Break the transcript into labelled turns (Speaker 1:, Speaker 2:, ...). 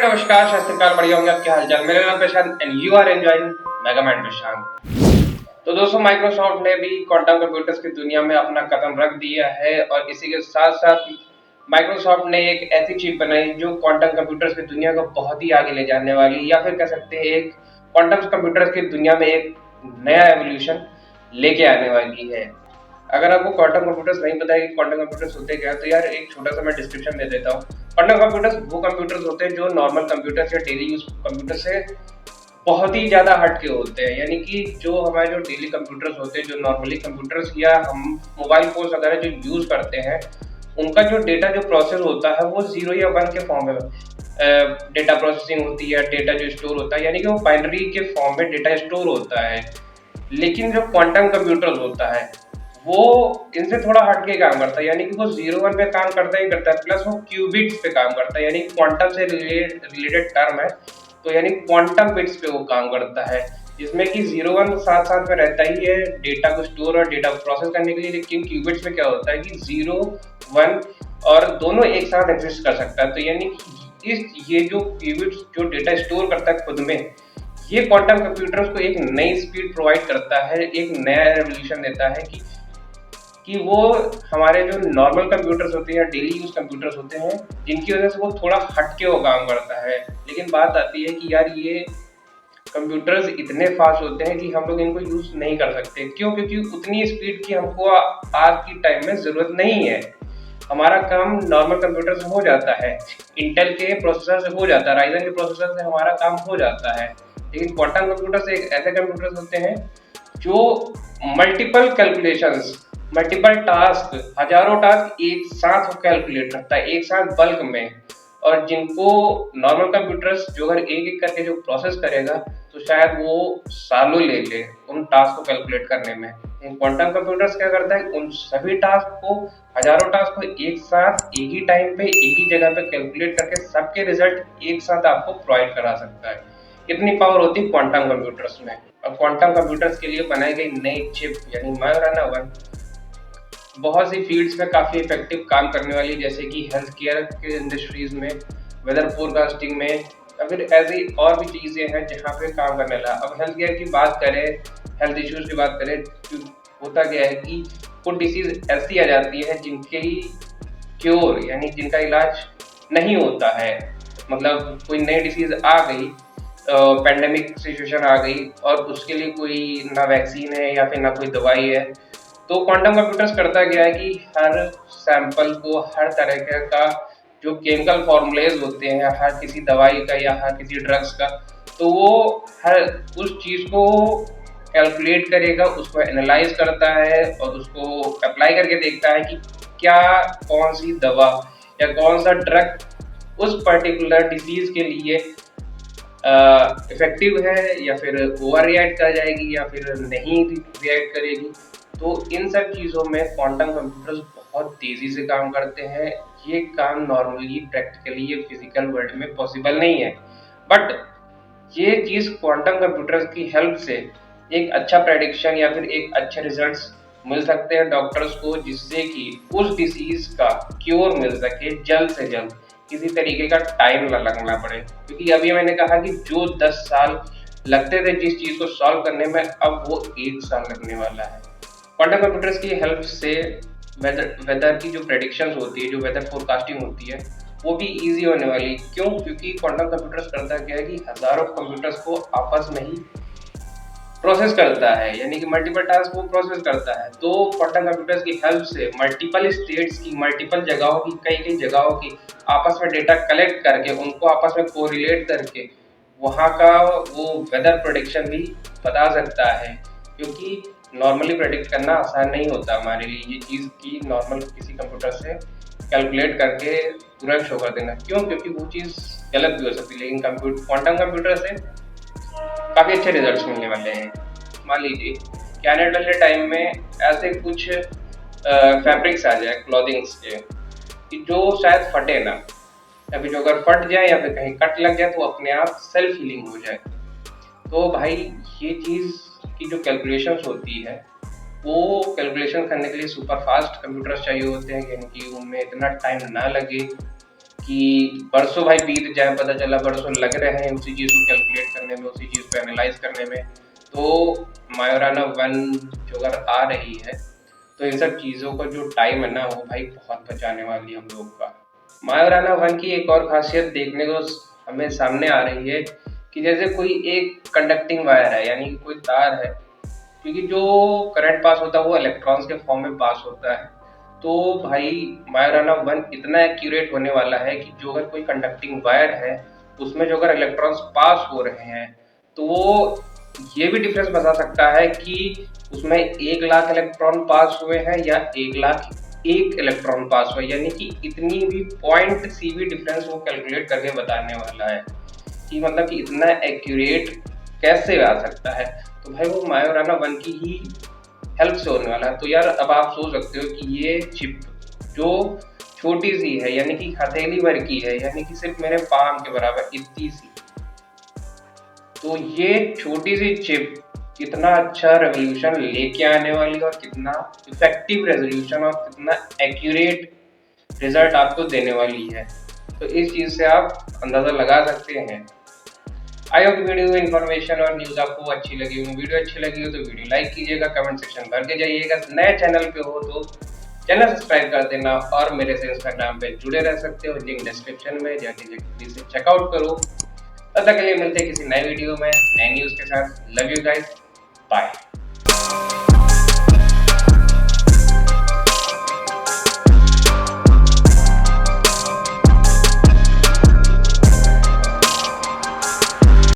Speaker 1: नमस्कार, सत श्री अकाल, बढ़िया होंगे आपके हालचाल। मेरा नाम प्रशांत एंड यू आर एंजॉयिंग मेगामाइंड प्रशांत। तो दोस्तों, माइक्रोसॉफ्ट ने भी क्वांटम कंप्यूटर्स की दुनिया में अपना कदम रख दिया है और इसी के साथ साथ माइक्रोसॉफ्ट ने एक ऐसी चिप बनाई जो क्वांटम कंप्यूटर्स की दुनिया को बहुत ही आगे ले जाने वाली, या फिर कह सकते हैं एक क्वांटम कंप्यूटर्स की दुनिया में एक नया एवोल्यूशन लेके आने वाली है। अगर आपको क्वांटम कंप्यूटर्स नहीं पता है कि क्वांटम कंप्यूटर्स होते क्या है, तो यार एक छोटा सा मैं डिस्क्रिप्शन दे देता हूँ। क्वांटम कंप्यूटर्स वो कंप्यूटर्स होते हैं जो नॉर्मल कंप्यूटर्स या डेली यूज कंप्यूटर से बहुत ही ज्यादा हट के होते हैं। यानी कि जो हमारे जो डेली कंप्यूटर्स होते हैं, जो नॉर्मली कंप्यूटर्स या हम मोबाइल फोन वगैरह जो यूज करते हैं, उनका जो डेटा जो प्रोसेस होता है वो 0 या 1 के फॉर्म में डेटा प्रोसेसिंग होती है, डेटा जो स्टोर होता है, यानी कि वो बाइनरी के फॉर्म में डेटा स्टोर होता है। लेकिन जो क्वांटम कंप्यूटर होता है वो इनसे थोड़ा हटके काम करता है, यानी कि वो 0-1 पे काम करता ही करता है, प्लस वो क्यूबिट्स पे काम करता है, यानी क्वांटम से रिलेटेड टर्म है। तो यानी क्वांटम बिट्स पे वो काम करता है, जिसमें कि 0-1 साथ साथ में रहता ही है डेटा को स्टोर और डेटा को प्रोसेस करने के लिए। लेकिन क्यूबिट्स में क्या होता है कि 0-1 और दोनों एक साथ एग्जिस्ट कर सकता है। तो यानी ये जो क्यूबिट्स जो डेटा स्टोर करता है खुद में, ये क्वांटम कंप्यूटर्स को एक नई स्पीड प्रोवाइड करता है, एक नया रेवोल्यूशन देता है कि वो हमारे जो नॉर्मल कंप्यूटर्स होते हैं या डेली यूज कंप्यूटर्स होते हैं, जिनकी वजह से वो थोड़ा हटके वो काम करता है। लेकिन बात आती है कि यार ये कंप्यूटर्स इतने फास्ट होते हैं कि हम लोग इनको यूज नहीं कर सकते। क्यों? क्योंकि उतनी स्पीड की हमको आज की टाइम में जरूरत नहीं है। हमारा काम नॉर्मल कंप्यूटर से हो जाता है, इंटेल के प्रोसेसर से हो जाता है, राइजन के प्रोसेसर से हमारा काम हो जाता है। लेकिन क्वांटम कंप्यूटर्स एक ऐसे कंप्यूटर्स होते हैं जो मल्टीपल कैलकुलेशंस, मल्टीपल टास्क, हजारों टास्क एक साथ कैलकुलेट करता है, एक साथ बल्क में। और जिनको नॉर्मल कंप्यूटर्स जो अगर एक एक करके जो प्रोसेस करेगा तो शायद वो सालों ले ले उन टास्क को कैलकुलेट करने में। लेकिन क्वांटम कंप्यूटर्स क्या करता है, उन सभी टास्क को, हजारों टास्क को एक साथ एक ही टाइम पे एक ही जगह पे कैलकुलेट करके सबके रिजल्ट एक साथ आपको प्रोवाइड करा सकता है। इतनी पावर होती है क्वांटम कंप्यूटर्स में। और क्वांटम कंप्यूटर्स के लिए बनाई गई नई चिप यानी मैग्ना 1 बहुत सी फील्ड्स में काफ़ी इफेक्टिव काम करने वाली है, जैसे कि हेल्थ केयर के इंडस्ट्रीज में, वेदर फोरकास्टिंग में, या फिर ऐसी और भी चीज़ें हैं जहाँ पे काम करने लगा। अब हेल्थ केयर की बात करें, हेल्थ इश्यूज की बात करें, तो होता क्या है कि कुछ डिसीज ऐसी आ जाती है जिनकी क्योर यानी जिनका इलाज नहीं होता है। मतलब कोई नई डिसीज आ गई, पेंडेमिक सिचुएशन आ गई और उसके लिए कोई ना वैक्सीन है या फिर ना कोई दवाई है। तो क्वांटम कंप्यूटर्स करता गया है कि हर सैंपल को, हर तरह का जो केमिकल फॉर्मूलेज होते हैं हर किसी दवाई का या हर किसी ड्रग्स का, तो वो हर उस चीज़ को कैलकुलेट करेगा, उसको एनालाइज करता है और उसको अप्लाई करके देखता है कि क्या कौन सी दवा या कौन सा ड्रग उस पर्टिकुलर डिसीज के लिए इफेक्टिव है, या फिर ओवर रिएक्ट कर जाएगी या फिर नहीं रिएक्ट करेगी। तो इन सब चीज़ों में क्वांटम कंप्यूटर्स बहुत तेज़ी से काम करते हैं। ये काम नॉर्मली प्रैक्टिकली ये फिजिकल वर्ल्ड में पॉसिबल नहीं है, बट ये चीज़ क्वांटम कंप्यूटर्स की हेल्प से एक अच्छा प्रेडिक्शन या फिर एक अच्छे रिजल्ट्स मिल सकते हैं डॉक्टर्स को, जिससे कि उस डिसीज का क्योर मिल सके जल्द से जल्द, किसी तरीके का टाइम न लगना पड़े। क्योंकि अभी मैंने कहा कि जो 10 साल लगते थे जिस चीज़ को सॉल्व करने में, अब वो 1 साल लगने वाला है। क्वांटम कंप्यूटर्स की हेल्प से वेदर की जो प्रेडिक्शंस होती है, जो वेदर फोरकास्टिंग होती है, वो भी इजी होने वाली। क्यों? क्योंकि क्वांटम कंप्यूटर्स करता क्या है कि हजारों कंप्यूटर्स को आपस में ही प्रोसेस करता है, यानी कि मल्टीपल टास्क को प्रोसेस करता है। तो क्वांटम कंप्यूटर्स की हेल्प से मल्टीपल स्टेट्स की, मल्टीपल जगहों की, कई कई जगहों की आपस में डेटा कलेक्ट करके उनको आपस में कोरिलेट करके वहाँ का वो वेदर प्रेडिक्शन भी बता सकता है। क्योंकि नॉर्मली प्रेडिक्ट करना आसान नहीं होता हमारे लिए ये चीज़ की नॉर्मल किसी कंप्यूटर से कैलकुलेट करके तुरंत शो कर देना। क्यों? क्योंकि वो चीज़ गलत भी हो सकती है। लेकिन क्वांटम कंप्यूटर से काफ़ी अच्छे रिजल्ट्स मिलने वाले हैं। मान लीजिए कि आने वाले टाइम में ऐसे कुछ फैब्रिक्स आ जाए क्लॉथिंग्स के कि जो शायद फटे ना, या फिर जो अगर फट जाए या फिर कहीं कट लग जाए तो अपने आप सेल्फ हीलिंग हो जाए। तो भाई ये चीज़ की जो कैलकुलेशंस होती है, वो कैलकुलेशन करने के लिए सुपर फास्ट कंप्यूटर्स चाहिए होते हैं, यानी कि उनमें इतना टाइम ना लगे कि बरसों भाई बीत जाए, पता चला बरसों लग रहे हैं उसी चीज़ को कैलकुलेट करने में, उसी चीज़ को एनालाइज करने में। तो मायोराना 1 जो अगर आ रही है तो इन सब चीज़ों का जो टाइम है ना वो भाई बहुत बचाने वाली है हम लोग का। मायोराना 1 की एक और खासियत देखने को हमें सामने आ रही है कि जैसे कोई एक कंडक्टिंग वायर है, यानी कि कोई तार है, क्योंकि जो करंट पास होता है वो इलेक्ट्रॉन्स के फॉर्म में पास होता है। तो भाई मायोराना 1 इतना एक्यूरेट होने वाला है कि जो अगर कोई कंडक्टिंग वायर है उसमें जो अगर इलेक्ट्रॉन्स पास हो रहे हैं तो वो ये भी डिफरेंस बता सकता है कि उसमें 1 लाख इलेक्ट्रॉन पास हुए हैं या 1 लाख 1 इलेक्ट्रॉन पास हुए, यानी कि इतनी भी पॉइंट सी भी डिफरेंस वो कैलकुलेट करके बताने वाला है कि मतलब कि इतना एक्यूरेट कैसे आ सकता है। तो भाई वो मायोराना 1 की ही हेल्प से होने वाला है। तो यार अब आप सोच सकते हो कि ये चिप जो छोटी सी है, यानी कि हथेली भर की है, यानी कि सिर्फ मेरे पाम के बराबर इतनी सी, तो ये छोटी सी चिप कितना अच्छा रेवोल्यूशन लेके आने वाली है और कितना इफेक्टिव रेजोल्यूशन और कितना एक्यूरेट रिजल्ट आपको देने वाली है। तो इस चीज से आप अंदाजा लगा सकते हैं। आई होप वीडियो इन्फॉर्मेशन और न्यूज आपको अच्छी लगी हो। वीडियो अच्छी लगी हो तो वीडियो लाइक कीजिएगा, कमेंट सेक्शन भर के जाइएगा। नए चैनल पे हो तो चैनल सब्सक्राइब कर देना और मेरे से इंस्टाग्राम पे जुड़े रह सकते हो, लिंक डिस्क्रिप्शन में, जाके प्लीज चेकआउट करो। तब तक के लिए मिलते हैं किसी नए वीडियो में नए न्यूज के साथ। Love you guys, bye.